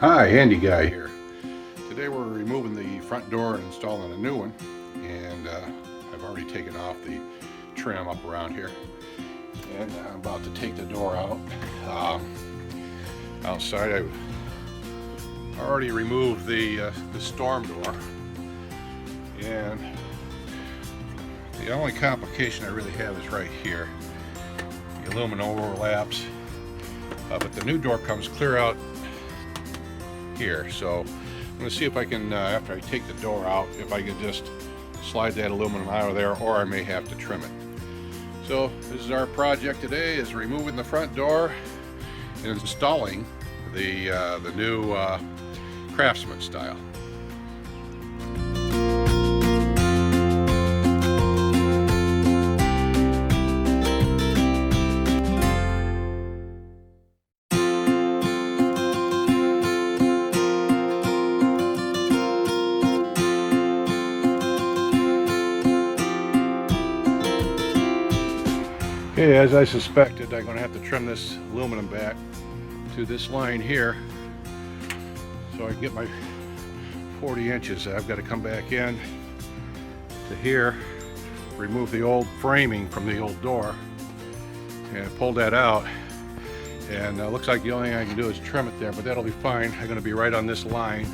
Hi, Andy Guy here. Today we're removing the front door and installing a new one, and I've already taken off the trim up around here, and I'm about to take the door out. Outside I've already removed the storm door, and the only complication I really have is right here. The aluminum overlaps, but the new door comes clear out here, so I'm going to see if I can, after I take the door out, if I can just slide that aluminum out of there, or I may have to trim it. So this is our project today, is removing the front door and installing the new Craftsman style. Okay, as I suspected, I'm going to have to trim this aluminum back to this line here so I can get my 40 inches. I've got to come back in to here, remove the old framing from the old door, and pull that out. And looks like the only thing I can do is trim it there, but that'll be fine. I'm going to be right on this line,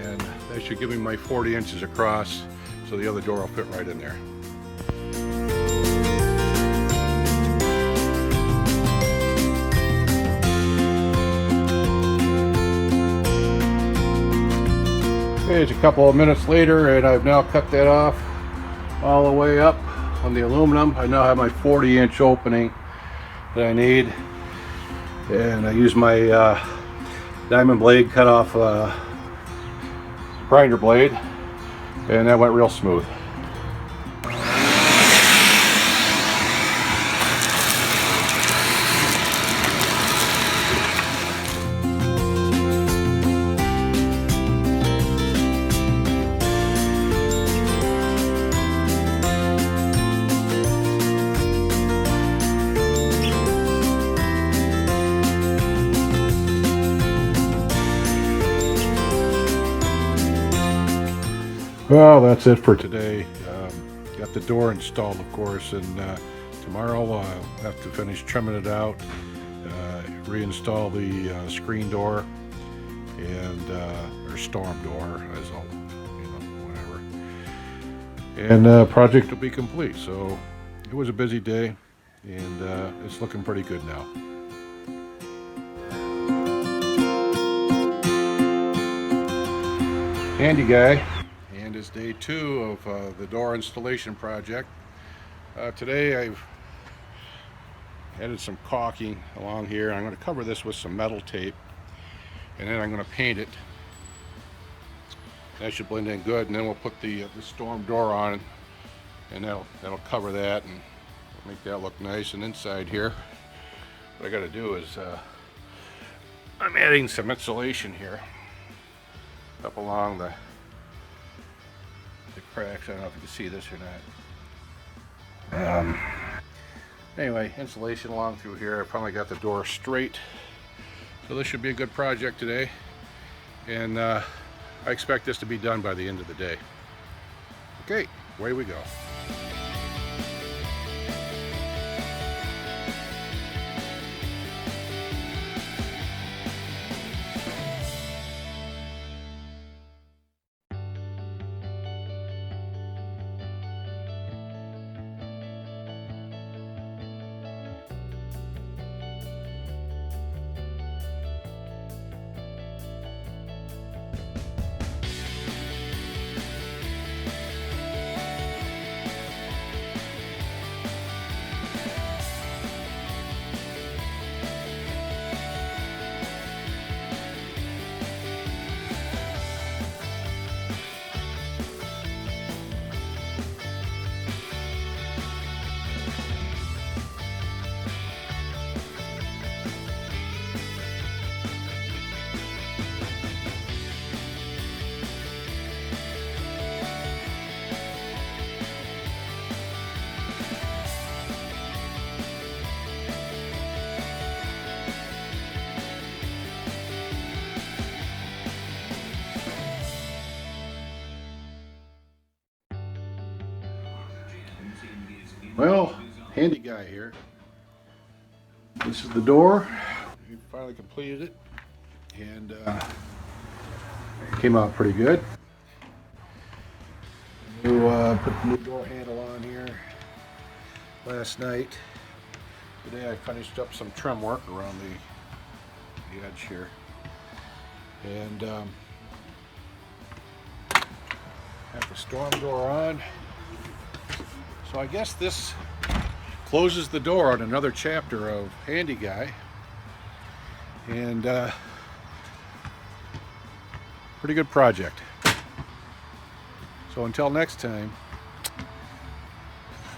and that should give me my 40 inches across, so the other door will fit right in there. Okay, it's a couple of minutes later, and I've now cut that off all the way up on the aluminum. I now have my 40-inch opening that I need, and I use my diamond blade, cut off grinder blade, and that went real smooth. Well, that's it for today. Got the door installed, of course, and tomorrow I'll have to finish trimming it out, reinstall the screen door and or storm door, as I'll, whatever. And project will be complete. So it was a busy day, and it's looking pretty good now. Andy Guy. And it's day 2 of the door installation project. Today I've added some caulking along here. I'm going to cover this with some metal tape, and then I'm going to paint it. That should blend in good, and then we'll put the storm door on, and that'll cover that and make that look nice. And inside here, what I got to do is I'm adding some insulation here up along the cracks. I don't know if you can see this or not. Anyway, insulation along through here. I finally got the door straight, so this should be a good project today, and I expect this to be done by the end of the day. Okay, away we go. Well, handy guy here. This is the door. We finally completed it, and it came out pretty good. Put the new door handle on here last night. Today I finished up some trim work around the edge here, and have the storm door on. So I guess this closes the door on another chapter of Handy Guy, and pretty good project. So until next time,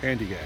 Handy Guy.